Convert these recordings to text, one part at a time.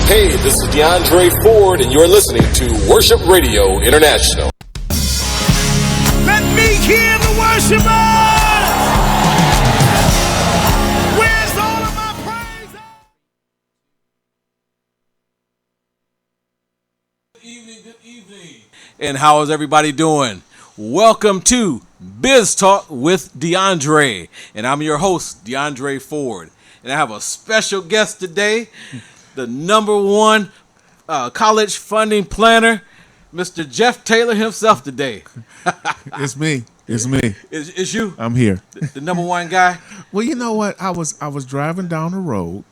Hey, this is DeAndre Ford, and you're listening to Worship Radio International. Let me hear the worshipers! Where's all of my praise? Good evening. And how is everybody doing? Welcome to Biz Talk with DeAndre, and I'm your host, DeAndre Ford. And I have a special guest today, the number one college funding planner, Mr. Jeff Taylor himself today. It's me. It's me. It's you? I'm here. The number one guy? Well, you know what? I was driving down the road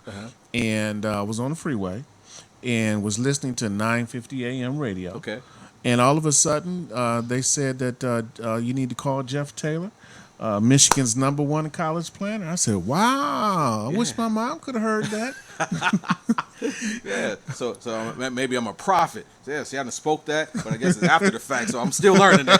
and was on the freeway and was listening to 9:50 a.m. radio. Okay. And all of a sudden, they said that you need to call Jeff Taylor, Michigan's number one college planner. I said, wow, I wish my mom could have heard that. Yeah, so maybe I'm a prophet. Yeah, see, I done spoke that, but I guess it's after the fact, so I'm still learning it.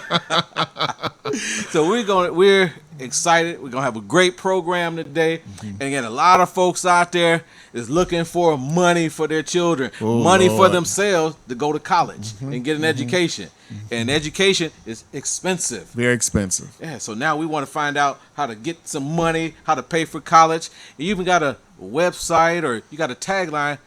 So we're excited. We're gonna have a great program today. And again, a lot of folks out there is looking for money for their children, money for themselves to go to college and get an education. And education is expensive. Very expensive. Yeah, so now we want to find out how to get some money, how to pay for college. You even got a website or you got a tagline,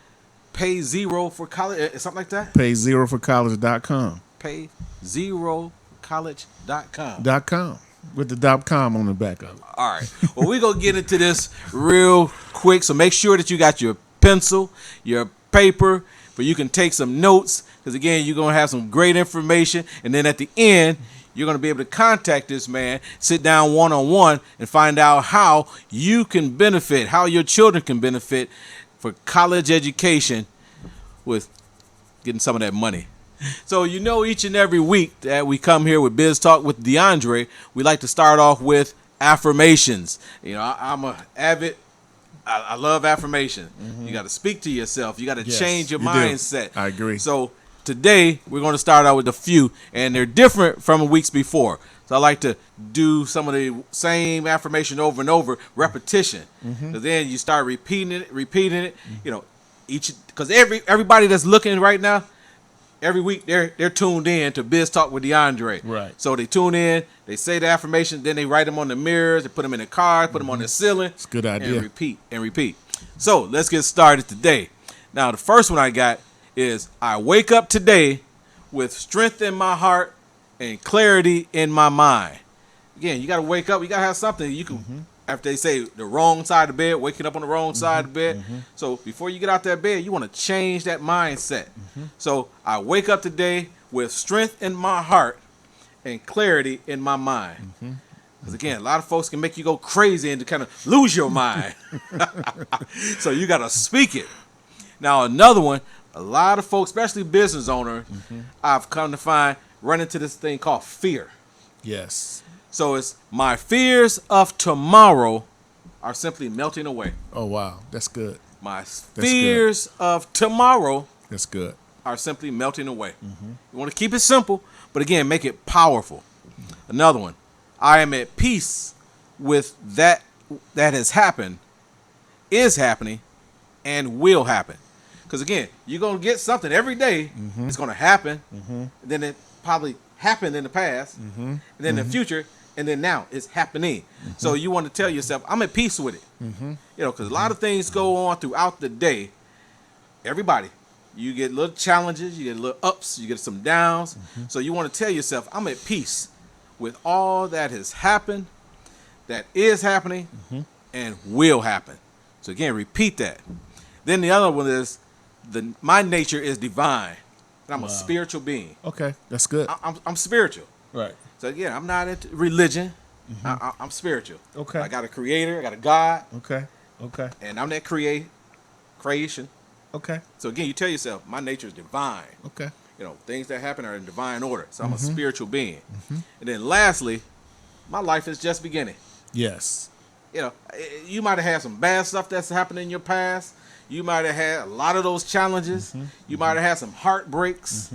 pay zero for college, something like that? PayZeroForCollege.com. PayZeroCollege.com. .com. With the .com on the back of it. All right. Well, we're going to get into this real quick. So make sure that you got your pencil, your paper, where you can take some notes. Because, again, you're going to have some great information. And then at the end, you're going to be able to contact this man, sit down one-on-one, and find out how you can benefit, how your children can benefit for college education with getting some of that money. So, each and every week that we come here with Biz Talk with DeAndre, we like to start off with affirmations. I'm an avid, I love affirmation. You got to speak to yourself. You got to change your mindset. I agree. So today we're going to start out with a few, and they're different from weeks before. So I like to do some of the same affirmation over and over, repetition. Because then you start repeating it. Because everybody that's looking right now, every week they're tuned in to Biz Talk with DeAndre. Right. So they tune in, they say the affirmation, then they write them on the mirrors, they put them in the cars, put them on the ceiling. It's a good idea. And repeat. So let's get started today. Now the first one I got is I wake up today with strength in my heart and clarity in my mind. Again, you got to wake up. You got to have something you can. After they say the wrong side of the bed, waking up on the wrong side of the bed. So before you get out that bed, you want to change that mindset. So I wake up today with strength in my heart and clarity in my mind. Because again, a lot of folks can make you go crazy and to kind of lose your mind. So you got to speak it. Now another one, a lot of folks, especially business owners, I've come to find run into this thing called fear. Yes. So it's my fears of tomorrow are simply melting away. Oh, wow. That's good. My fears of tomorrow That's good. are simply melting away. You want to keep it simple, but again, make it powerful. Another one, I am at peace with that has happened, is happening, and will happen. Because again, you're going to get something every day. It's going to happen. Then it probably happened in the past. And then in the future. And then now it's happening. So you want to tell yourself, I'm at peace with it. Because a lot of things go on throughout the day. Everybody, you get little challenges, you get little ups, you get some downs. So you want to tell yourself, I'm at peace with all that has happened, that is happening, and will happen. So again, repeat that. Then the other one is, my nature is divine. And I'm a spiritual being. Okay, that's good. I'm spiritual. Right. So again, I'm not into religion. I'm spiritual. Okay. I got a creator. I got a God. Okay. And I'm that creation. Okay. So again, you tell yourself, my nature is divine. Okay. Things that happen are in divine order. So I'm a spiritual being. And then lastly, my life is just beginning. Yes. You might have had some bad stuff that's happened in your past. You might have had a lot of those challenges. You might have had some heartbreaks.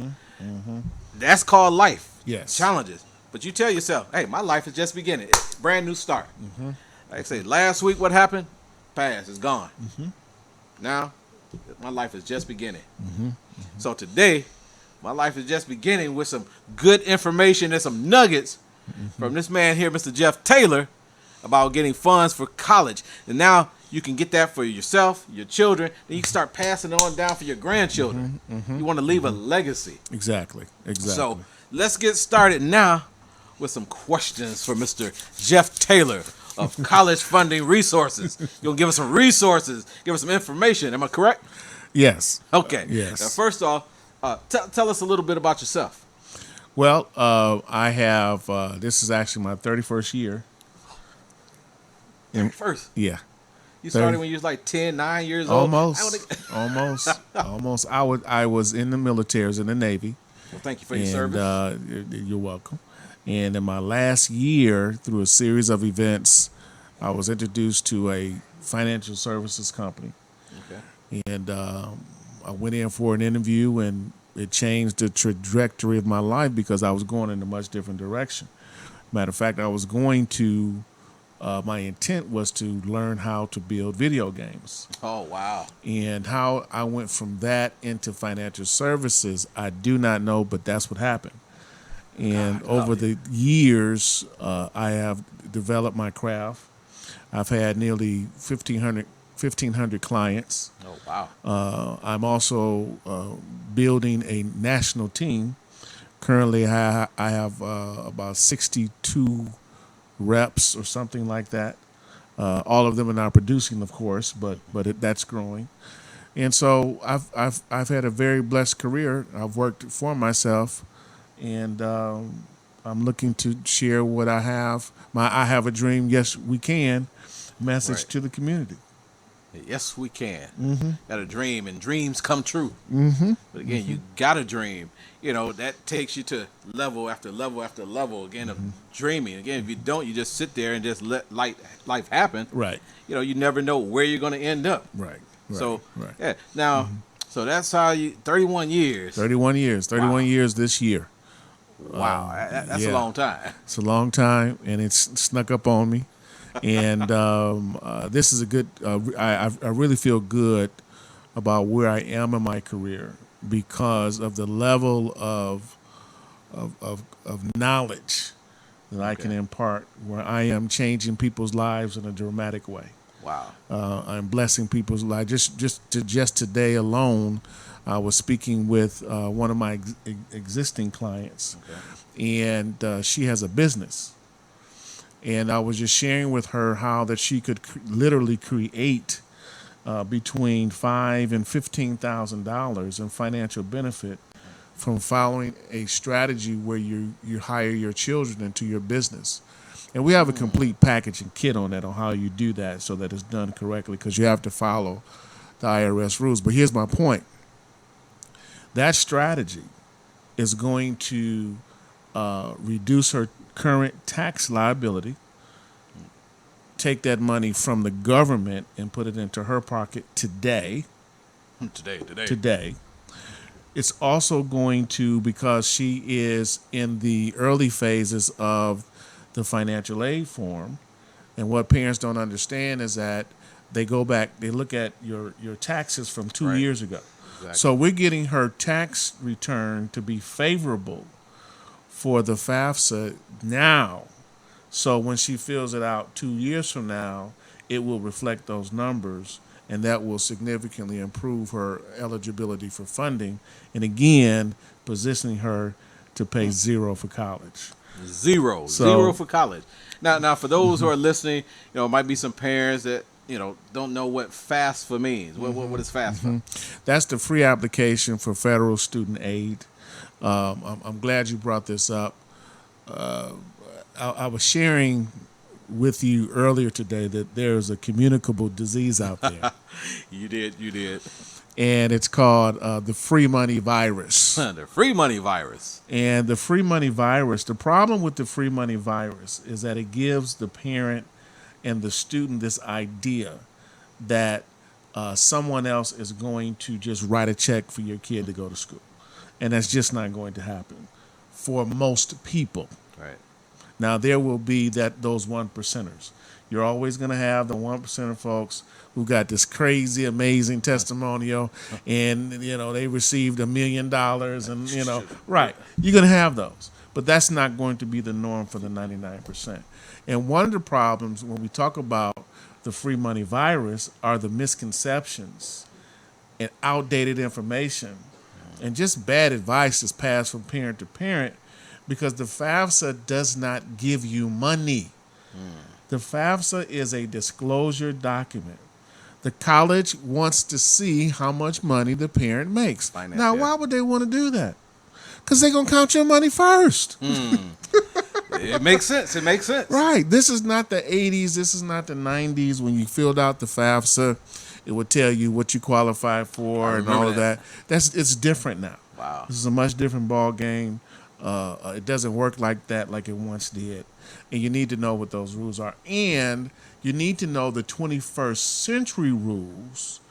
That's called life. Yes. Challenges. But you tell yourself, hey, my life is just beginning. It's a brand new start. Like I say, last week what happened? Past. It's gone. Now, My life is just beginning. So today, my life is just beginning with some good information and some nuggets from this man here, Mr. Jeff Taylor, about getting funds for college. And now you can get that for yourself, your children, then you can start passing it on down for your grandchildren. You want to leave a legacy. Exactly. So let's get started now with some questions for Mr. Jeff Taylor of College Funding Resources. You'll give us some resources, give us some information. Am I correct? Yes. Okay. Yes. Now, first off, tell us a little bit about yourself. Well, I have, this is actually my 31st year. First, Yeah. you started 30. when you was like 10, 9 years old. Almost. I was in the military, I was in the Navy. Well, thank you for your And service. you're welcome. And in my last year, through a series of events, I was introduced to a financial services company. Okay. And I went in for an interview, and it changed the trajectory of my life because I was going in a much different direction. Matter of fact, I was going to, my intent was to learn how to build video games. Oh, wow. And how I went from that into financial services, I do not know, but that's what happened. And over the years, I have developed my craft. I've had nearly 1,500 clients. Oh, wow. I'm also building a national team. Currently, I have about 62 reps or something like that. All of them are now producing, of course, but that's growing. And so I've had a very blessed career. I've worked for myself, and I'm looking to share what I have. I have a dream. Yes, we can. Message Right. to the community. Yes, we can. Got a dream, and dreams come true. But again, you got a dream. You know, that takes you to level after level after level, again, of dreaming. Again, if you don't, you just sit there and just let life happen. Right. You know, you never know where you're going to end up. Right. So, right. yeah. Now, so that's how you, 31 years. 31 years. 31 Wow. years this year. Wow. That's yeah. a long time. It's a long time, and it's snuck up on me. And this is a good. I really feel good about where I am in my career because of the level of knowledge that I can impart. Where I am changing people's lives in a dramatic way. Wow. I'm blessing people's lives. Just today alone, I was speaking with one of my existing clients, and she has a business. And I was just sharing with her how that she could literally create between $5,000 and $15,000 in financial benefit from following a strategy where you hire your children into your business. And we have a complete package and kit on that, on how you do that so that it's done correctly, because you have to follow the IRS rules. But here's my point. That strategy is going to reduce her current tax liability, take that money from the government and put it into her pocket today. Today. It's also going to, because she is in the early phases of the financial aid form, and what parents don't understand is that they go back, they look at your taxes from 2 years ago. Exactly. So we're getting her tax return to be favorable for the FAFSA now. So when she fills it out 2 years from now, it will reflect those numbers, and that will significantly improve her eligibility for funding, and again, positioning her to pay zero for college. Zero for college. Now, for those who are listening, you know, might be some parents that, you know, don't know what FAFSA means. What is FAFSA? That's the free application for federal student aid. I'm glad you brought this up. I was sharing with you earlier today that there's a communicable disease out there. You did. And it's called the free money virus. The free money virus. And the free money virus, the problem with the free money virus is that it gives the parent and the student this idea that someone else is going to just write a check for your kid to go to school. And that's just not going to happen for most people. Right. Now, there will be those 1%ers. You're always going to have the 1% of folks who got this crazy, amazing testimonial, and they received $1 million, and right. You're going to have those, but that's not going to be the norm for the 99%. And one of the problems when we talk about the free money virus are the misconceptions and outdated information, and just bad advice is passed from parent to parent because the FAFSA does not give you money. The FAFSA is a disclosure document. The college wants to see how much money the parent makes. Finance, now, yeah. why would they want to do that? Because they're going to count your money first. It makes sense. It makes sense. Right. This is not the 80s. This is not the 90s when you filled out the FAFSA. It would tell you what you qualify for and all of that. It's different now. Wow. This is a much different ball game. It doesn't work like that like it once did. And you need to know what those rules are. And you need to know the 21st century rules.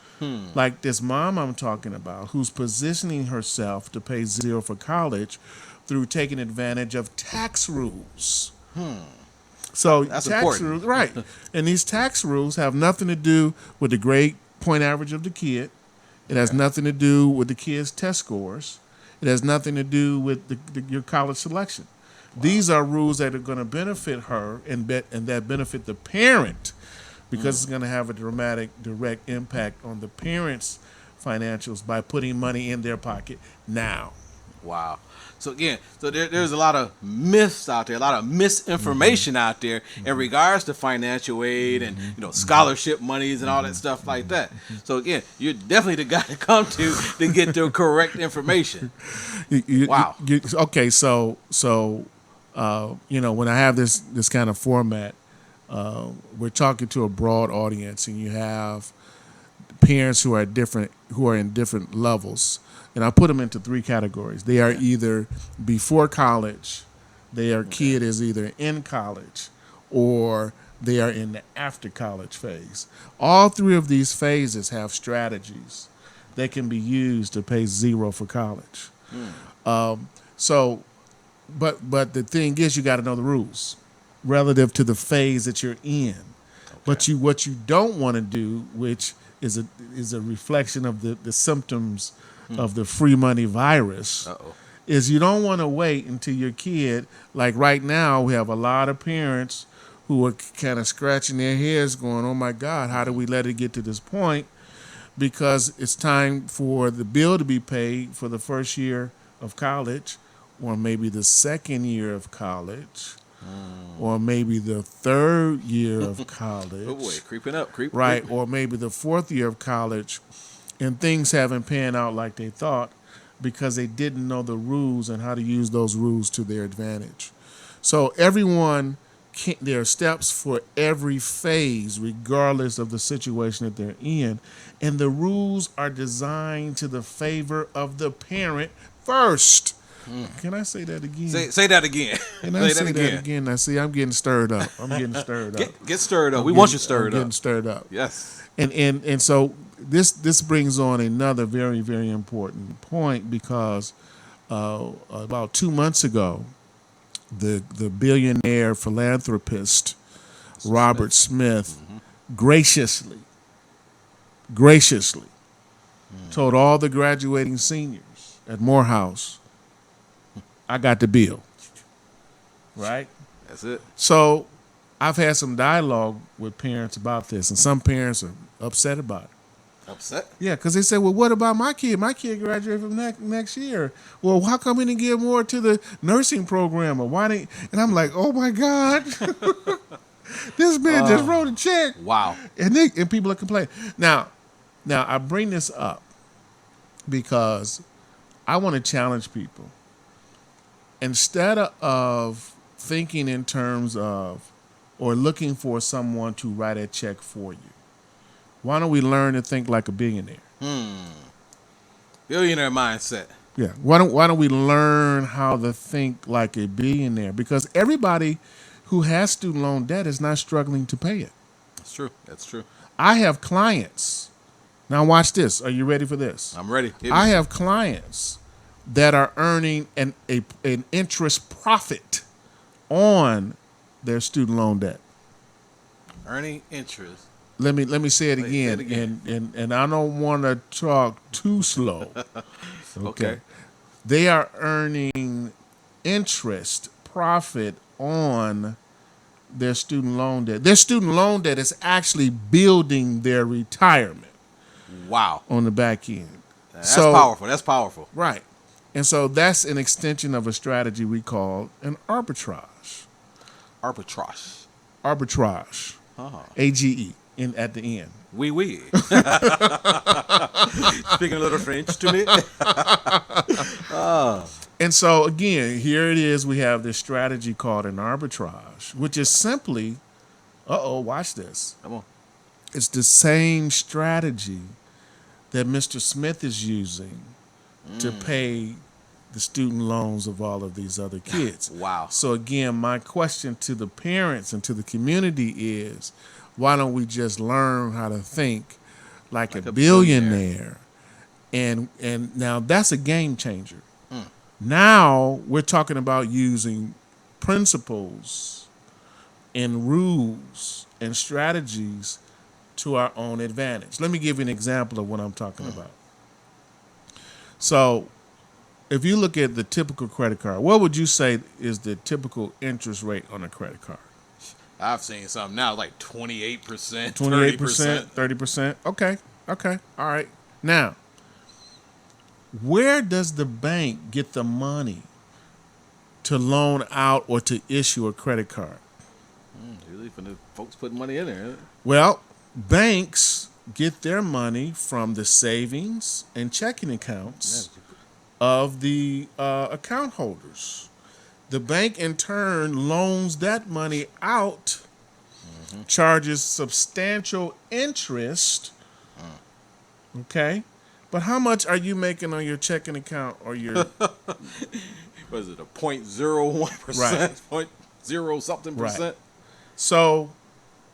Like this mom I'm talking about who's positioning herself to pay zero for college through taking advantage of tax rules. So That's tax important. rules, right. And these tax rules have nothing to do with the grade point average of the kid. It has nothing to do with the kid's test scores. It has nothing to do with your college selection. Wow. These are rules that are going to benefit her and that benefit the parent because it's going to have a direct impact on the parent's financials by putting money in their pocket now. Wow. So again, there's a lot of myths out there, a lot of misinformation out there in regards to financial aid and scholarship monies and all that stuff like that. So again, you're definitely the guy to come to get the correct information. Wow. Okay, so when I have this kind of format, we're talking to a broad audience, and you have parents who are in different levels. And I put them into three categories. They are either before college, their kid is either in college, or they are in the after college phase. All three of these phases have strategies that can be used to pay zero for college. But the thing is, you got to know the rules relative to the phase that you're in. Okay. But what you don't want to do, which is a reflection of the symptoms of the free money virus, is you don't want to wait until your kid, like right now, we have a lot of parents who are kind of scratching their heads going, oh my God, how do we let it get to this point? Because it's time for the bill to be paid for the first year of college, or maybe the second year of college, or maybe the third year of college. Oh boy, creeping up. Right, or maybe the fourth year of college. And things haven't panned out like they thought because they didn't know the rules and how to use those rules to their advantage. So there are steps for every phase, regardless of the situation that they're in. And the rules are designed to the favor of the parent first. Can I say that again? Say that again. Can I say that again? Now, see, I'm getting stirred up. Get stirred up. We want you stirred up. Getting stirred up. Yes. And so this brings on another very, very important point because about 2 months ago, the billionaire philanthropist Robert Smith graciously told all the graduating seniors at Morehouse, I got the bill. Right? That's it. So I've had some dialogue with parents about this, and some parents are upset about it. Upset? Yeah, because they said, well, what about my kid? My kid graduated from next year. Well, how come we didn't give more to the nursing program? Or why didn't? And I'm like, oh, my God. This man just wrote a check. Wow. And people are complaining. Now, I bring this up because I want to challenge people. Instead of thinking in terms of or looking for someone to write a check for you, why don't we learn to think like a billionaire? Billionaire mindset. Yeah. Why don't we learn how to think like a billionaire? Because everybody who has student loan debt is not struggling to pay it. That's true. I have clients. Now watch this. Are you ready for this? I'm ready. I have clients that are earning an interest profit on their student loan debt. Earning interest. Let me say it Wait, say again, it again. and I don't want to talk too slow. Okay. They are earning interest, profit on their student loan debt. Their student loan debt is actually building their retirement Wow. on the back end. That's powerful. That's powerful. Right. And so that's an extension of a strategy we call an arbitrage. Arbitrage. Arbitrage. AGE at the end. Oui, oui. Speaking a little French to me. And so again, here it is. We have this strategy called an arbitrage, which is simply, watch this. Come on. It's the same strategy that Mr. Smith is using to pay the student loans of all of these other kids. Wow. So again, my question to the parents and to the community is, why don't we just learn how to think like a billionaire? And now that's a game changer. Now we're talking about using principles and rules and strategies to our own advantage. Let me give you an example of what I'm talking about. So if you look at the typical credit card, what would you say is the typical interest rate on a credit card? I've seen something now like 28%, 28%, 30%. Okay. All right. Now, where does the bank get the money to loan out or to issue a credit card? Usually from the folks putting money in there. Well, banks get their money from the savings and checking accounts of the account holders. The bank, in turn, loans that money out, charges substantial interest. Okay? But how much are you making on your checking account or your... Was it a 0.01%? Right. 0 something percent? Right. So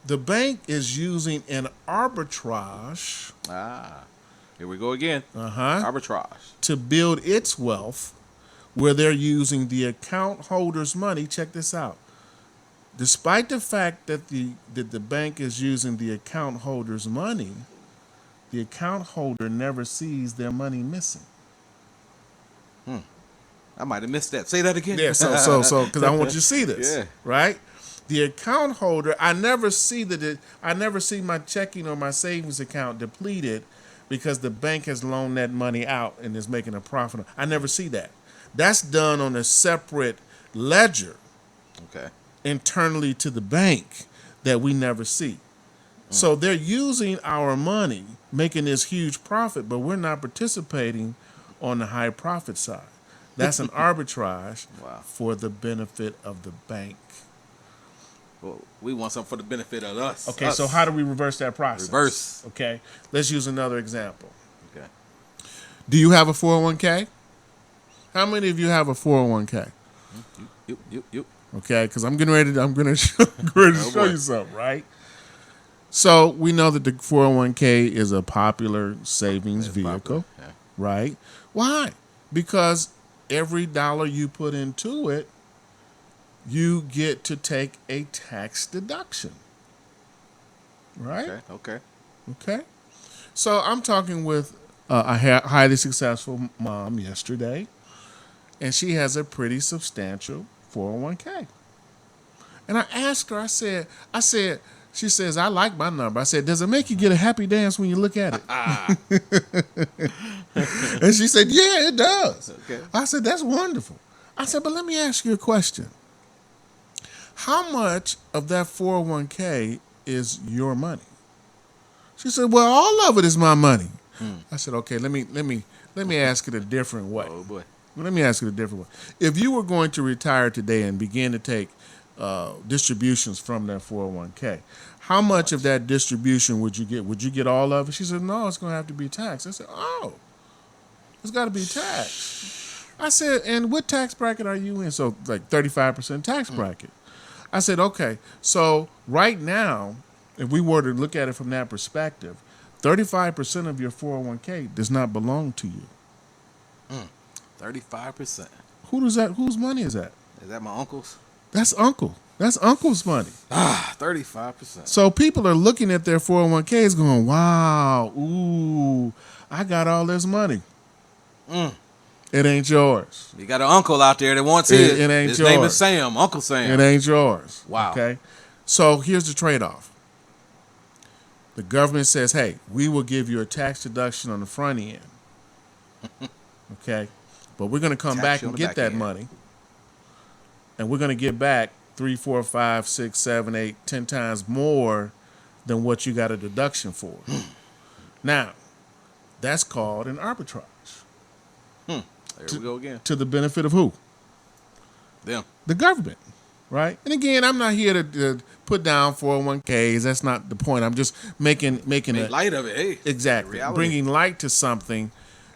the bank is using an arbitrage Here we go again. Arbitrage. to build its wealth, where they're using the account holder's money. Check this out. Despite the fact that the bank is using the account holder's money, the account holder never sees their money missing. I might have missed that. Say that again. Yeah, so because I want you to see this. Yeah. Right? The account holder, I never see my checking or my savings account depleted because the bank has loaned that money out and is making a profit. I never see that. That's done on a separate ledger Okay. internally to the bank that we never see. So they're using our money, making this huge profit, but we're not participating on the high profit side. That's an arbitrage for the benefit of the bank. Well, we want something for the benefit of us. Okay, us. so how do we reverse that process? Reverse. Okay, let's use another example. Okay. Do you have a 401k? How many of you have a 401k? You. Okay, because I'm getting ready to show you something, right? So we know that the 401k is a popular savings vehicle, right? Why? Because every dollar you put into it, you get to take a tax deduction, right? Okay. So I'm talking with a highly successful mom yesterday, and she has a pretty substantial 401k. And I asked her, I said, she says, I like my number. I said, does it make you get a happy dance when you look at it? And she said, yeah, it does. Okay. I said, that's wonderful. I said, but let me ask you a question. How much of that 401k is your money? She said, well, all of it is my money. I said, okay, let me ask it a different way. Oh boy. Let me ask it a different way. If you were going to retire today and begin to take distributions from that 401k, how much of that distribution would you get? Would you get all of it? She said, no, it's going to have to be taxed. I said, oh, it's got to be taxed. I said, and what tax bracket are you in? So like 35% tax bracket. I said, okay, so right now, if we were to look at it from that perspective, 35% of your 401k does not belong to you. 35%. Who does that? Whose money is that? Is that my uncle's? That's uncle. That's uncle's money. 35%. So people are looking at their 401ks going, wow, ooh, I got all this money. It ain't yours. You got an uncle out there that wants his. It ain't His yours. name is Sam, Uncle Sam. It ain't yours. Wow. Okay. So here's the trade-off. The government says, hey, we will give you a tax deduction on the front end. Okay. But we're going to come Tax back you on and the get back that end. money. And we're going to get back 3, 4, 5, 6, 7, 8, 10 times more than what you got a deduction for. Now, that's called an arbitrage. There we go again. To the benefit of who? Them. The government, right? And again, I'm not here to put down 401ks. That's not the point. I'm just making Make a light of it. Hey. exactly Reality. bringing light to something,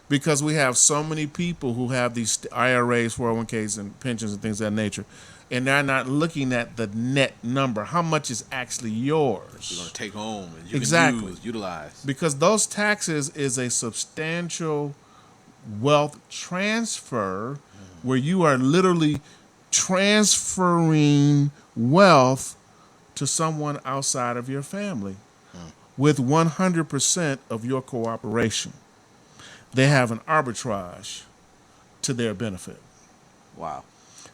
because we have so many people who have these IRAs, 401ks, and pensions and things of that nature, and they're not looking at the net number. How much is actually yours? You're going to take home and you Exactly. can use, utilize. Because those taxes is a substantial wealth transfer where you are literally transferring wealth to someone outside of your family with 100% of your cooperation. They have an arbitrage to their benefit. Wow.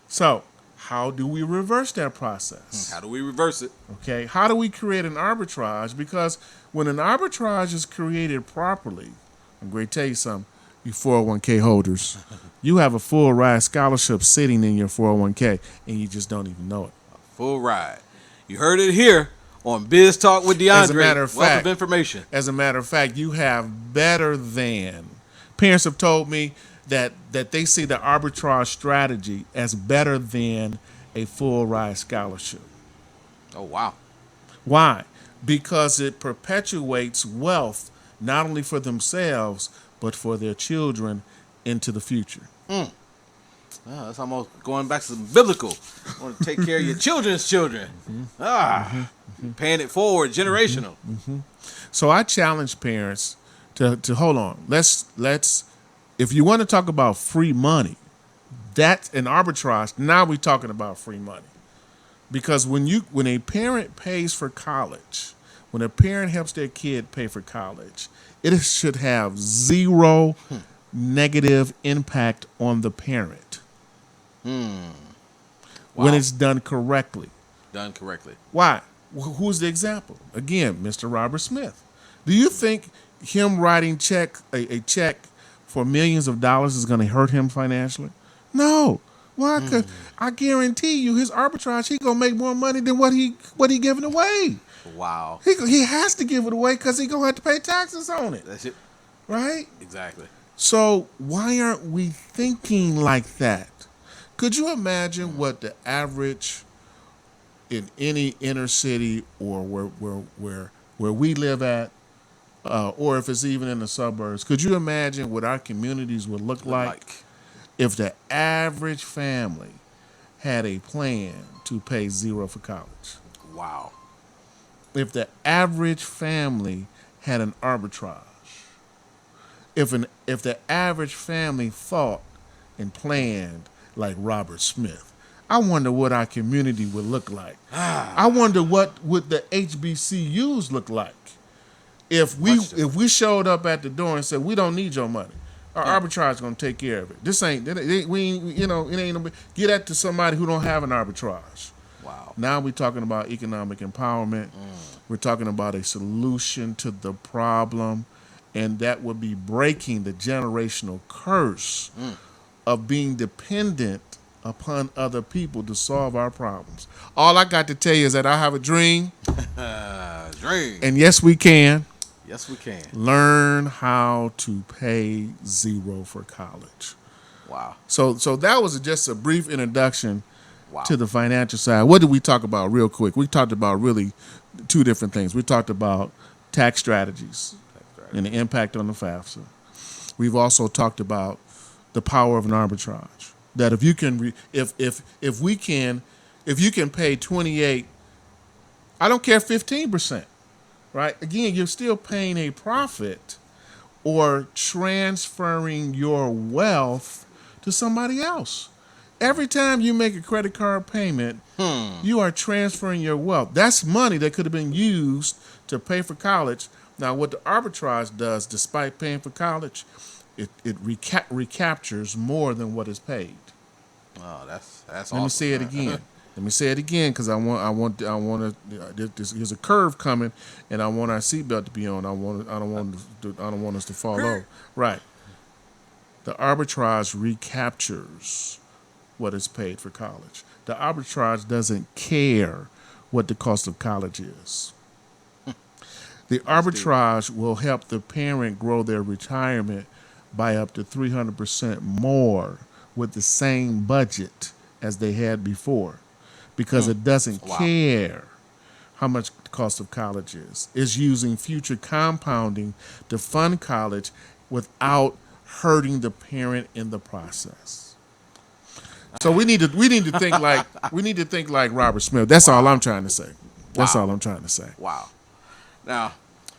So, how do we reverse that process? How do we reverse it? Okay, how do we create an arbitrage? Because when an arbitrage is created properly, I'm going to tell you something, you 401k holders, you have a full ride scholarship sitting in your 401k, and you just don't even know it. Full ride. You heard it here on Biz Talk with DeAndre. As a matter of Wealth fact, of information. As a matter of fact, you have better than. Parents have told me that they see the arbitrage strategy as better than a full ride scholarship. Oh, wow. Why? Because it perpetuates wealth not only for themselves, but for their children into the future. Oh, that's almost going back to some biblical. You want to take care of your children's children. Paying it forward, generational. So I challenge parents to hold on. Let's if you want to talk about free money, that's an arbitrage. Now we're talking about free money. Because when a parent pays for college, when a parent helps their kid pay for college, it should have zero negative impact on the parent when Wow. it's done correctly. Done correctly. Why? Who's the example? Again, Mr. Robert Smith. Do you think him writing a check for millions of dollars is going to hurt him financially? No. Why? Because I guarantee you, his arbitrage, he gonna make more money than what he giving away. Wow. He has to give it away because he gonna have to pay taxes on it, That's it. right? Exactly. So why aren't we thinking like that? Could you imagine what the average in any inner city or where we live at, or if it's even in the suburbs? Could you imagine what our communities would look like if the average family had a plan to pay zero for college? Wow. If the average family had an arbitrage, if the average family thought and planned like Robert Smith, I wonder what our community would look like. I wonder what would the HBCUs look like if we showed up at the door and said we don't need your money. Our arbitrage is gonna take care of it. This ain't we ain't, it ain't no, get that to somebody who don't have an arbitrage. Wow. Now we're talking about economic empowerment. We're talking about a solution to the problem, and that would be breaking the generational curse of being dependent upon other people to solve our problems. All I got to tell you is that I have a dream, Dream. and yes, we can Yes, we can. learn how to pay zero for college. Wow. So that was just a brief introduction Wow. to the financial side. What did we talk about real quick? We talked about really two different things. We talked about tax strategies and the impact on the FAFSA. We've also talked about the power of an arbitrage. That if you can, if you can pay 28, I don't care 15%, right? Again, you're still paying a profit or transferring your wealth to somebody else. Every time you make a credit card payment, you are transferring your wealth. That's money that could have been used to pay for college. Now, what the arbitrage does, despite paying for college, it recaptures more than what is paid. Oh, that's awesome. Let me say it again. Let me say it again because I want to. There's a curve coming, and I want our seatbelt to be on. I don't want us to fall over. Right. The arbitrage recaptures what is paid for college. The arbitrage doesn't care what the cost of college is. The arbitrage will help the parent grow their retirement by up to 300% more with the same budget as they had before, because it doesn't care how much the cost of college is. It's using future compounding to fund college without hurting the parent in the process. So we need to think like Robert Smith. That's all I'm trying to say. That's all I'm trying to say. Wow. Now,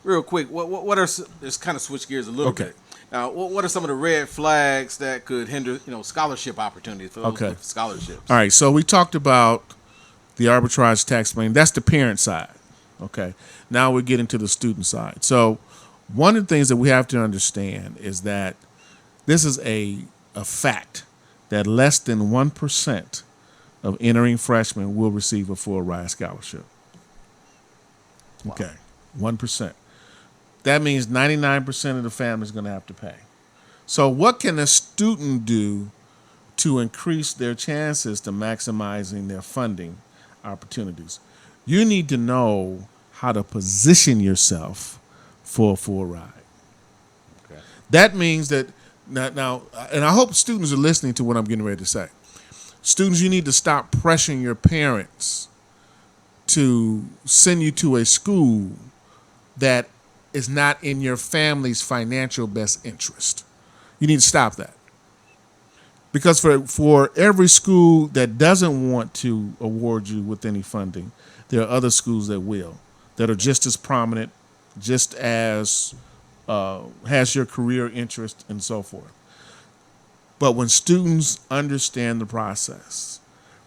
real quick, what are, let's kind of switch gears a little bit. Now, what are some of the red flags that could hinder, scholarship opportunities for those with scholarships? All right. So we talked about the arbitrage tax planning. That's the parent side. Okay. Now we're getting to the student side. So one of the things that we have to understand is that this is a fact that less than 1% of entering freshmen will receive a full ride scholarship. Wow. Okay. 1%. That means 99% of the family is going to have to pay. So what can a student do to increase their chances to maximizing their funding opportunities? You need to know how to position yourself for a full ride. Okay. That means that now, and I hope students are listening to what I'm getting ready to say. Students, you need to stop pressuring your parents to send you to a school that is not in your family's financial best interest. You need to stop that. Because for every school that doesn't want to award you with any funding, there are other schools that will, that are just as prominent, just as has your career interest and so forth. But when students understand the process,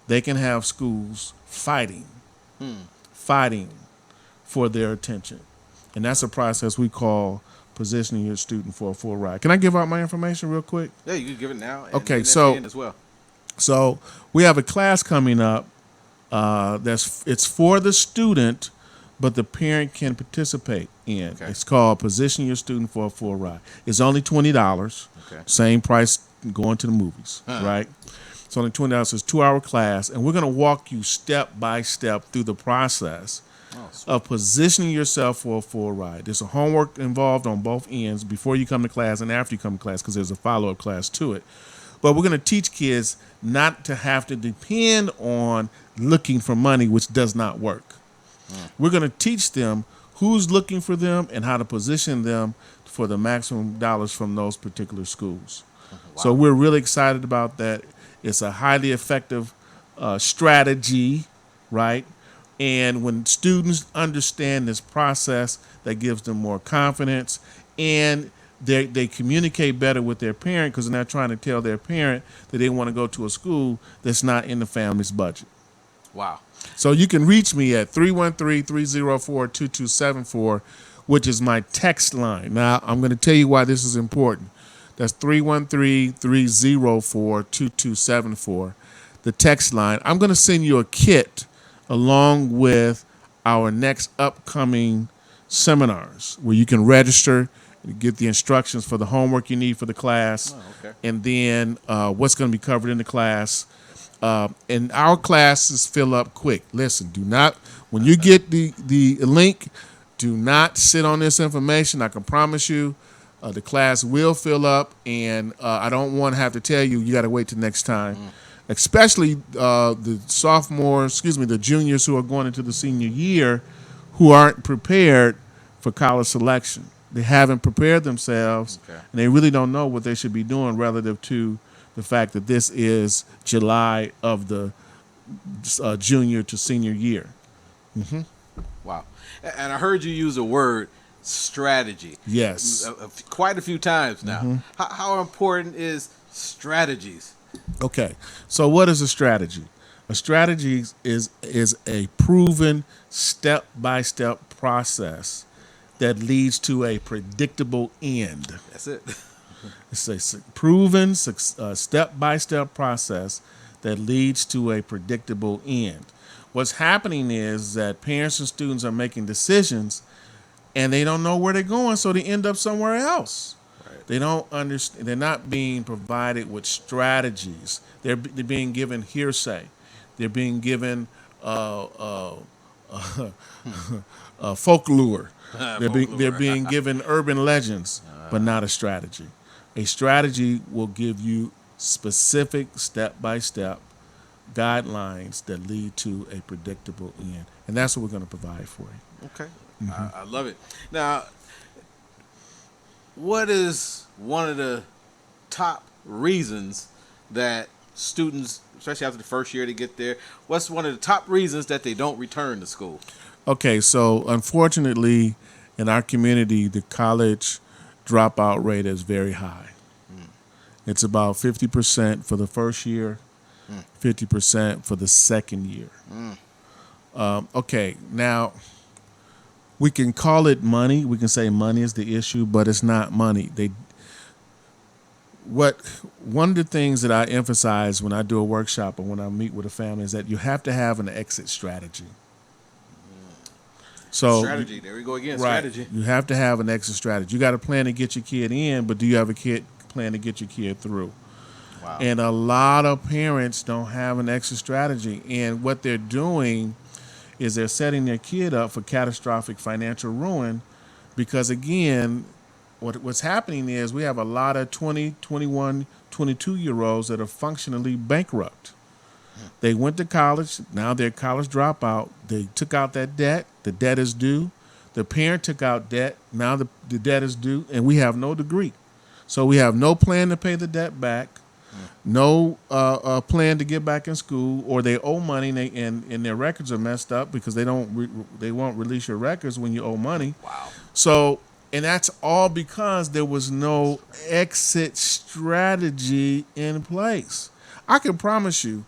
they can have schools fighting for their attention. And that's a process we call positioning your student for a full ride. Can I give out my information real quick? Yeah, you can give it now. Okay, and so at the end as well. So we have a class coming up. It's for the student, but the parent can participate in. Okay. It's called Position Your Student for a Full Ride. It's only $20. Okay. Same price going to the movies, right? It's only $20. It's a 2-hour class, and we're going to walk you step by step through the process of positioning yourself for a full ride. There's a homework involved on both ends before you come to class and after you come to class, because there's a follow-up class to it. But we're going to teach kids not to have to depend on looking for money, which does not work. We're going to teach them who's looking for them and how to position them for the maximum dollars from those particular schools. Wow. So we're really excited about that. It's a highly effective strategy, right? And when students understand this process, that gives them more confidence, and they communicate better with their parent, because they're not trying to tell their parent that they want to go to a school that's not in the family's budget. Wow. So you can reach me at 313-304-2274, which is my text line. Now, I'm going to tell you why this is important. That's 313-304-2274, the text line. I'm going to send you a kit along with our next upcoming seminars where you can register, get the instructions for the homework you need for the class, and then what's going to be covered in the class. And our classes fill up quick. Listen, do not, when you get the link, do not sit on this information. I can promise you the class will fill up, and I don't want to have to tell you, you got to wait till next time. Especially the juniors who are going into the senior year who aren't prepared for college selection. They haven't prepared themselves, and they really don't know what they should be doing relative to the fact that this is July of the junior to senior year. Mm-hmm. Wow. And I heard you use the word strategy. Yes. Quite a few times now. Mm-hmm. How important is strategies Okay, so what is a strategy? A strategy is a proven step-by-step process that leads to a predictable end. That's it. It's a proven step-by-step process that leads to a predictable end. What's happening is that parents and students are making decisions and they don't know where they're going, so they end up somewhere else. They don't understand. They're not being provided with strategies. They're being given hearsay. They're being given folklore. They're being given urban legends, but not a strategy. A strategy will give you specific step-by-step guidelines that lead to a predictable end, and that's what we're going to provide for you. Okay. I love it. Now, what is one of the top reasons that students, especially after the first year to get there, what's one of the top reasons that they don't return to school? Okay, so unfortunately, in our community, the college dropout rate is very high. It's about 50% for the first year, 50% for the second year. Okay, now we can call it money. We can say money is the issue, but it's not money. One of the things that I emphasize when I do a workshop or when I meet with a family is that you have to have an exit strategy. So Strategy. There we go again. right, Strategy. you have to have an exit strategy. You got to plan to get your kid in, but do you have a plan to get your kid through? Wow. And a lot of parents don't have an exit strategy, and what they're doing is they're setting their kid up for catastrophic financial ruin because, again, what's happening is we have a lot of 20, 21, 22-year-olds that are functionally bankrupt. They went to college. Now they're college dropout. They took out that debt. The debt is due. The parent took out debt. Now the debt is due, and we have no degree. So we have no plan to pay the debt back, no plan to get back in school, or they owe money and their records are messed up because they won't release your records when you owe money. Wow. So, and that's all because there was no exit strategy in place. I can promise you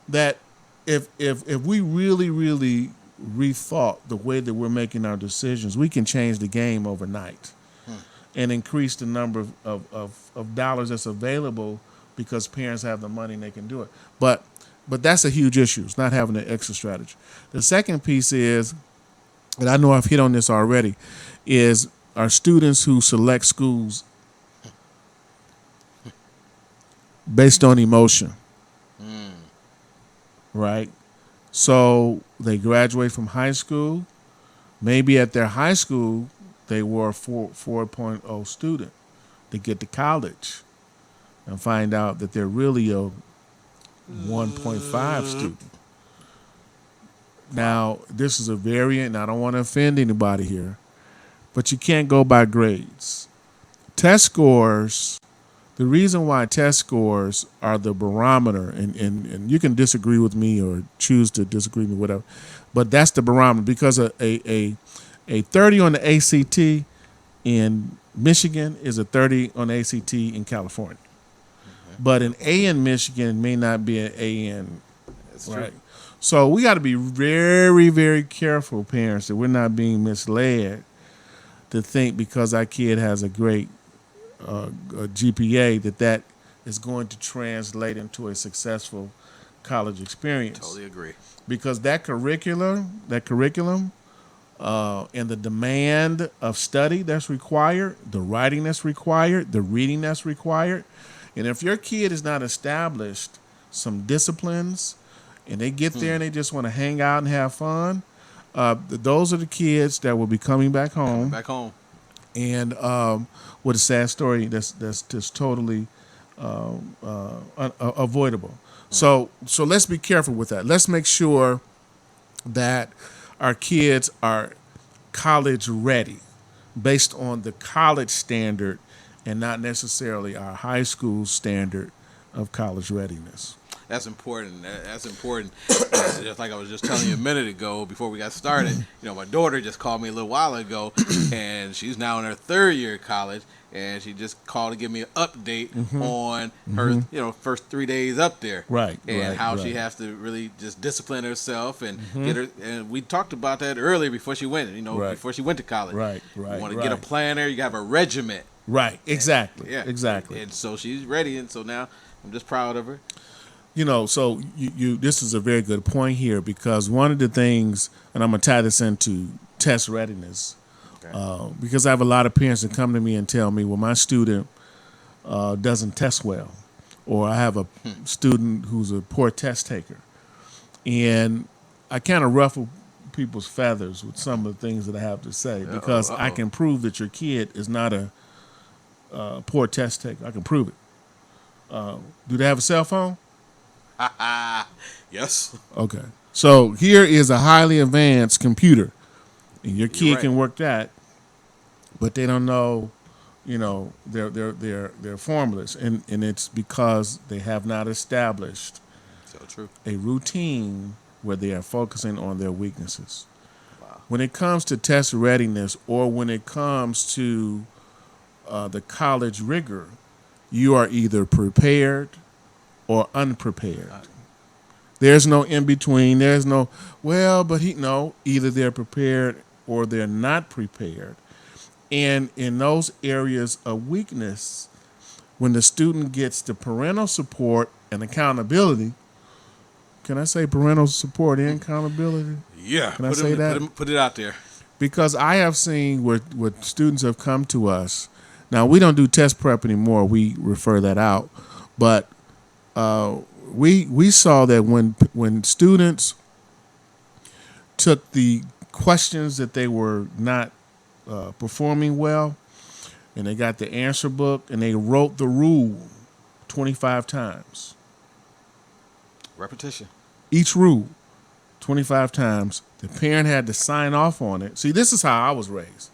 that if we really rethought the way that we're making our decisions, we can change the game overnight and increase the number of dollars that's available because parents have the money and they can do it. But that's a huge issue. It's not having an exit strategy. The second piece is, and I know I've hit on this already, is our students who select schools based on emotion. Right? So they graduate from high school. Maybe at their high school, they were a 4.0 student. They get to college and find out that they're really a 1.5 student. Now, this is a variant, and I don't want to offend anybody here, but you can't go by grades. Test scores, the reason why test scores are the barometer, and you can disagree with me or choose to disagree with me, whatever, but that's the barometer because a 30 on the ACT in Michigan is a 30 on the ACT in California. But an A in Michigan may not be an A in, That's right? true. So we got to be very, very careful, parents, that we're not being misled to think because our kid has a great GPA that is going to translate into a successful college experience. Totally agree. Because that curriculum, and the demand of study that's required, the writing that's required, the reading that's required, and if your kid is not established some disciplines, and they get there and they just want to hang out and have fun, those are the kids that will be coming back home. Back home. And with a sad story that's just totally avoidable. So let's be careful with that. Let's make sure that our kids are college ready based on the college standard and not necessarily our high school standard of college readiness. That's important. That's important. Just like I was just telling you a minute ago before we got started, my daughter just called me a little while ago, and she's now in her third year of college, and she just called to give me an update on her, first 3 days up there. Right. And how she has to really just discipline herself and get her. And we talked about that earlier before she went, before she went to college. Right. You want to get a planner, you have a regiment. Right. Exactly. Yeah. Exactly. And so she's ready, and so now I'm just proud of her. So you this is a very good point here, because one of the things, and I'm gonna tie this into test readiness, because I have a lot of parents that come to me and tell me, well, my student doesn't test well, or I have a student who's a poor test taker, and I kind of ruffle people's feathers with some of the things that I have to say, because I can prove that your kid is not a poor test taker. I can prove it. Do they have a cell phone? Yes. Okay. So here is a highly advanced computer, and your kid can work that, but they don't know, their formulas, and it's because they have not established a routine where they are focusing on their weaknesses. Wow. When it comes to test readiness, or when it comes to the college rigor, you are either prepared or unprepared. There's no in between. There's no, either they're prepared or they're not prepared. And in those areas of weakness, when the student gets the parental support and accountability, can I say parental support and accountability? Yeah. Can I say that? Put it out there. Because I have seen where students have come to us. Now, we don't do test prep anymore. We refer that out. But we saw that when students took the questions that they were not performing well, and they got the answer book, and they wrote the rule 25 times. Repetition. Each rule 25 times. The parent had to sign off on it. See, this is how I was raised.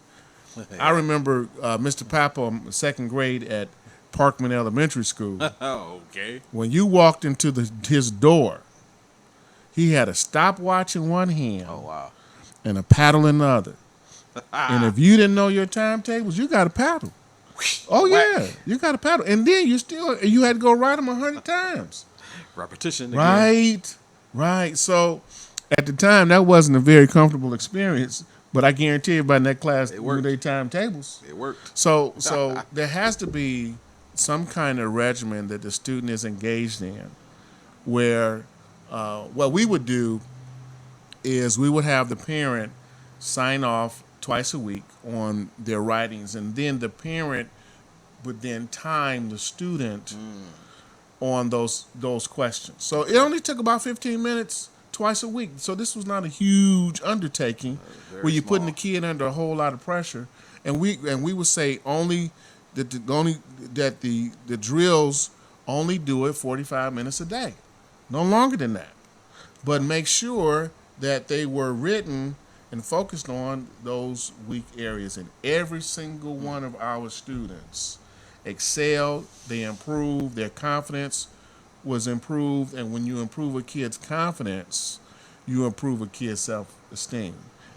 I remember Mr. Papa, second grade at Parkman Elementary School. Okay. When you walked into his door, he had a stopwatch in one hand. Oh, wow. And a paddle in the other. And if you didn't know your timetables, you got to paddle. Oh, yeah. You got to paddle. And then you had to go ride them 100 times. Repetition again. Right. So at the time, that wasn't a very comfortable experience. But I guarantee you, by that class, it worked. Their timetables. It worked. So there has to be some kind of regimen that the student is engaged in, where what we would do is we would have the parent sign off twice a week on their writings, and then the parent would then time the student on those questions. So it only took about 15 minutes twice a week. So this was not a huge undertaking where you're putting the kid under a whole lot of pressure. And we would say only that the drills only do it 45 minutes a day, no longer than that. But make sure that they were written and focused on those weak areas. And every single one of our students excelled, they improved, their confidence was improved. And when you improve a kid's confidence, you improve a kid's self-esteem.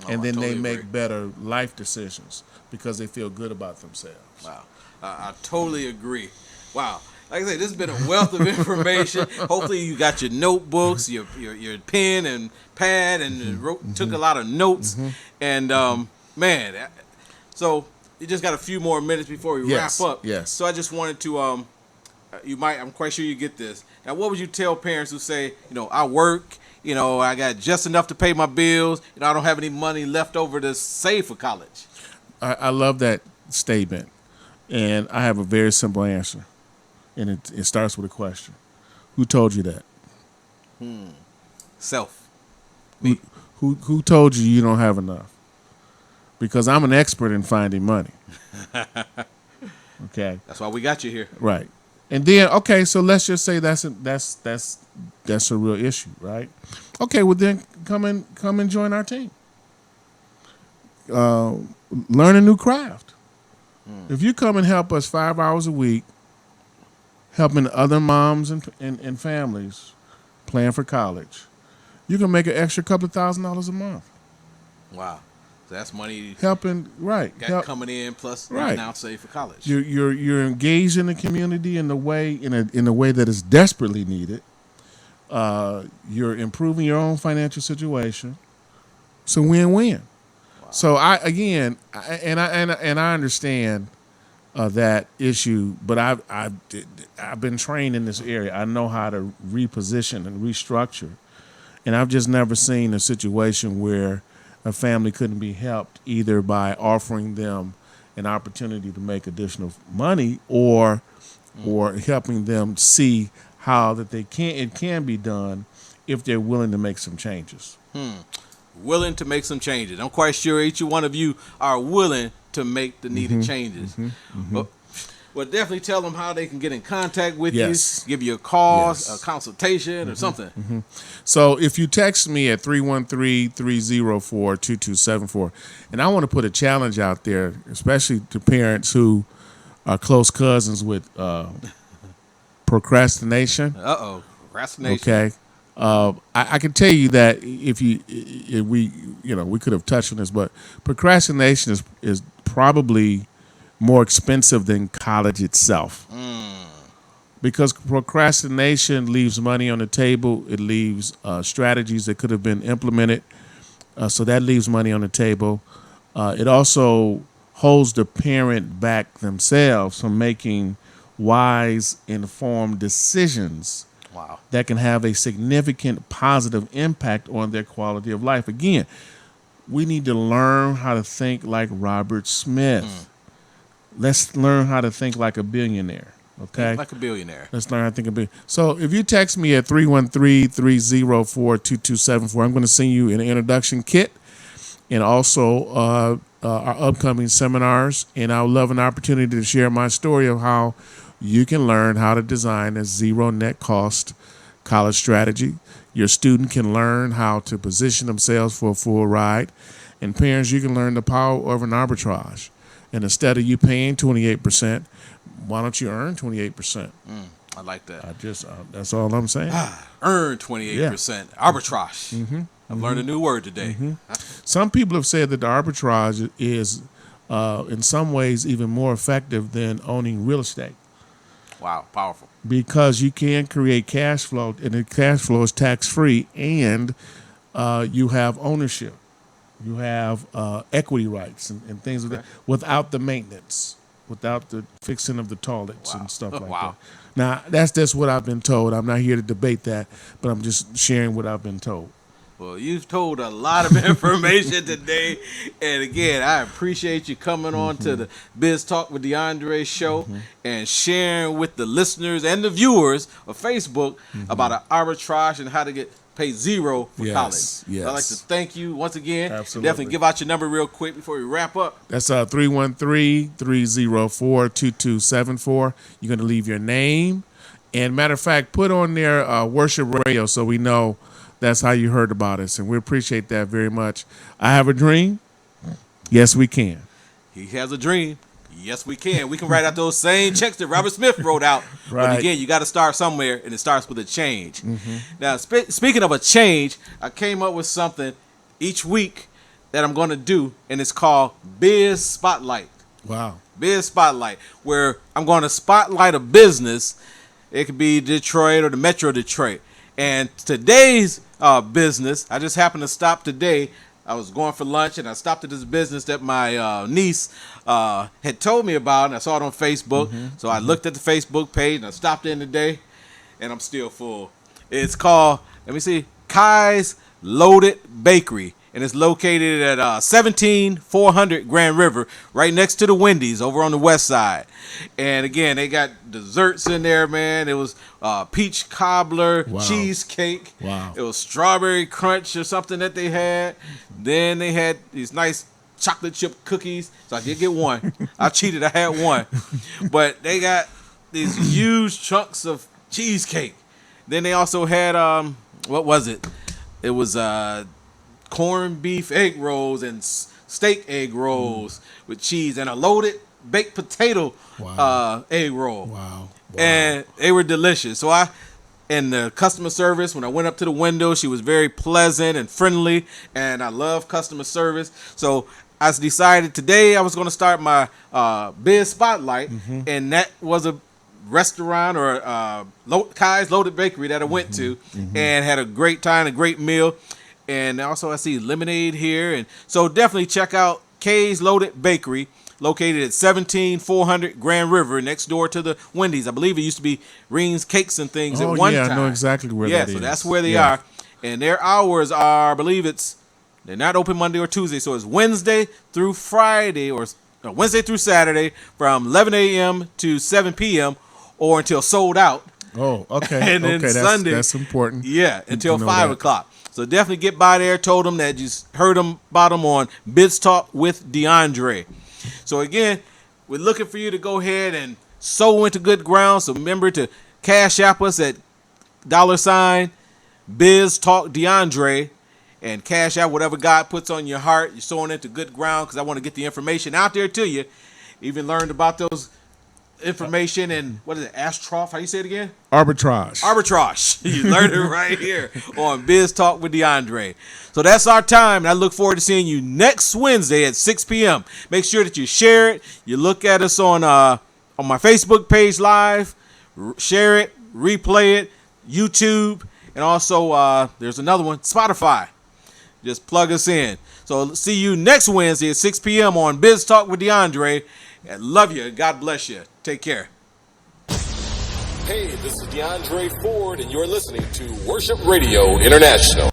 And then they make better life decisions because they feel good about themselves. Wow. I totally agree. Wow. Like I say, this has been a wealth of information. Hopefully you got your notebooks, your pen and pad, and took a lot of notes. And, man, so you just got a few more minutes before we wrap up. Yes. So I just wanted to, I'm quite sure you get this. Now, what would you tell parents who say, I work, I got just enough to pay my bills, I don't have any money left over to save for college? I love that statement. And I have a very simple answer. And it starts with a question. Who told you that? Self. Me. Who told you don't have enough? Because I'm an expert in finding money. Okay. That's why we got you here. Right. And then, okay, so let's just say that's a real issue, right? Okay, well then come and join our team. Learn a new craft. If you come and help us 5 hours a week, helping other moms and families plan for college, you can make an extra couple of $1,000s a month. Wow. So that's money Helping, right. got coming in plus Right. now save for college. You're engaged in the community in a way that is desperately needed. You're improving your own financial situation. It's a win-win. So I understand that issue, but I've been trained in this area. I know how to reposition and restructure, and I've just never seen a situation where a family couldn't be helped either by offering them an opportunity to make additional money or helping them see how that it can be done if they're willing to make some changes. Willing to make some changes. I'm quite sure each one of you are willing to make the needed changes. Well, definitely tell them how they can get in contact with Yes. you, give you a call, Yes. a consultation, or something. So if you text me at 313-304-2274, and I want to put a challenge out there, especially to parents who are close cousins with procrastination. Procrastination. Okay. I can tell you that if we could have touched on this, but procrastination is probably more expensive than college itself. Because procrastination leaves money on the table. It leaves strategies that could have been implemented. So that leaves money on the table. It also holds the parent back themselves from making wise, informed decisions Wow. that can have a significant positive impact on their quality of life. Again, we need to learn how to think like Robert Smith. Let's learn how to think like a billionaire. Okay? Like a billionaire. Let's learn how to think a bit. So if you text me at 313-304-2274, I'm going to send you an introduction kit and also our upcoming seminars. And I would love an opportunity to share my story of how you can learn how to design a zero net cost college strategy. Your student can learn how to position themselves for a full ride. And parents, you can learn the power of an arbitrage. And instead of you paying 28%, why don't you earn 28%? I like that. That's all I'm saying. Earn 28%. Arbitrage. I've learned a new word today. Some people have said that the arbitrage is, in some ways, even more effective than owning real estate. Wow, powerful. Because you can create cash flow, and the cash flow is tax-free, and you have ownership. You have equity rights and things like that without the maintenance, without the fixing of the toilets and stuff like that. Now, that's just what I've been told. I'm not here to debate that, but I'm just sharing what I've been told. Well, you've told a lot of information today. And again, I appreciate you coming on to the Biz Talk with DeAndre show and sharing with the listeners and the viewers of Facebook about an arbitrage and how to get paid zero for college. Yes. I'd like to thank you once again. Absolutely. Definitely give out your number real quick before we wrap up. That's 313-304-2274. You're going to leave your name. And matter of fact, put on there Worship Radio so we know that's how you heard about us. And we appreciate that very much. I have a dream. Yes, we can. He has a dream. Yes, we can. We can write out those same checks that Robert Smith wrote out. Right. But again, you got to start somewhere, and it starts with a change. Now, speaking of a change, I came up with something each week that I'm going to do, and it's called Biz Spotlight. Wow. Biz Spotlight, where I'm going to spotlight a business. It could be Detroit or the Metro Detroit. And today's business, I just happened to stop today. I was going for lunch, and I stopped at this business that my niece had told me about, and I saw it on Facebook. So I looked at the Facebook page, and I stopped in today, and I'm still full. It's called, let me see, Kai's Loaded Bakery, and it's located at 17400 Grand River, right next to the Wendy's over on the west side. And again, they got desserts in there, man. It was peach cobbler, cheesecake. Wow. It was strawberry crunch or something that they had. Then they had these nice chocolate chip cookies. So I did get one. I cheated. I had one. But they got these huge chunks of cheesecake. Then they also had, what was it? It was corned beef egg rolls and steak egg rolls with cheese and a loaded baked potato egg roll. Wow. And they were delicious. So And the customer service, when I went up to the window, she was very pleasant and friendly, and I love customer service. So I decided today I was going to start my Biz Spotlight, and that was a restaurant or Kai's Loaded Bakery that I went to and had a great time, a great meal. And also I see lemonade here. And so definitely check out Kay's Loaded Bakery, located at 17400 Grand River, next door to the Wendy's. I believe it used to be Reen's Cakes and Things at one time. I know exactly where that is. Yeah, so that's where they are. And their hours are, I believe they're not open Monday or Tuesday, so it's Wednesday through Friday, or Wednesday through Saturday from 11 a.m. to 7 p.m. or until sold out. Oh, okay. And then okay, Sunday. That's important. Yeah, until 5 that. o'clock. So definitely get by there. Told them that you heard about them on Biz Talk with DeAndre. So again, we're looking for you to go ahead and sow into good ground. So remember to Cash App us at $Biz Talk DeAndre, and cash out whatever God puts on your heart. You're sowing into good ground because I want to get the information out there to you. Even learned about those information and what is it? Astroph? How you say it again? Arbitrage. You learned it right here on Biz Talk with DeAndre. So that's our time, and I look forward to seeing you next Wednesday at 6 p.m. Make sure that you share it. You look at us on my Facebook page live. Share it, replay it, YouTube, and also there's another one, Spotify. Just plug us in. So see you next Wednesday at 6 p.m. on Biz Talk with DeAndre. And love you. God bless you. Take care. Hey, this is DeAndre Ford, and you're listening to Worship Radio International.